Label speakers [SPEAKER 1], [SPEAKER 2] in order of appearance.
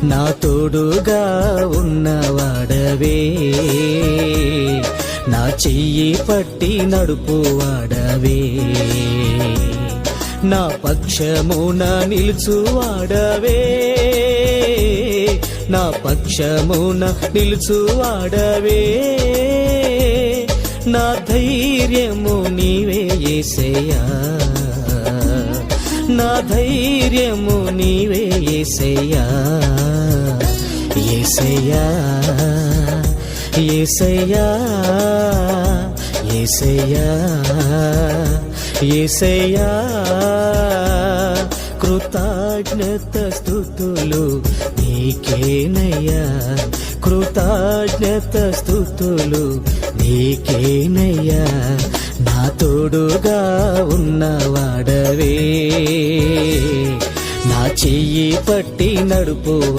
[SPEAKER 1] నా తోడుగా ఉన్నవాడవే, నా చెయ్యి పట్టి నడుపువాడవే, నా పక్షమున నిలుచువాడవే, నా పక్షమున నిలుచువాడవే, నా ధైర్యము నీవే యేసయ్యా, నా ధైర్యము నీవే యేసయ్యా, యేసయ్యా యేసయ్యా యేసయ్యా యేసయ్యా. కృతజ్ఞత స్తుతులు నీకేనయ్యా, కృతజ్ఞత స్తుతులు నీకేనయ్యా, నా తోడుగా ఉన్నవాడవే, నా చెయ్యి పట్టి నడుపు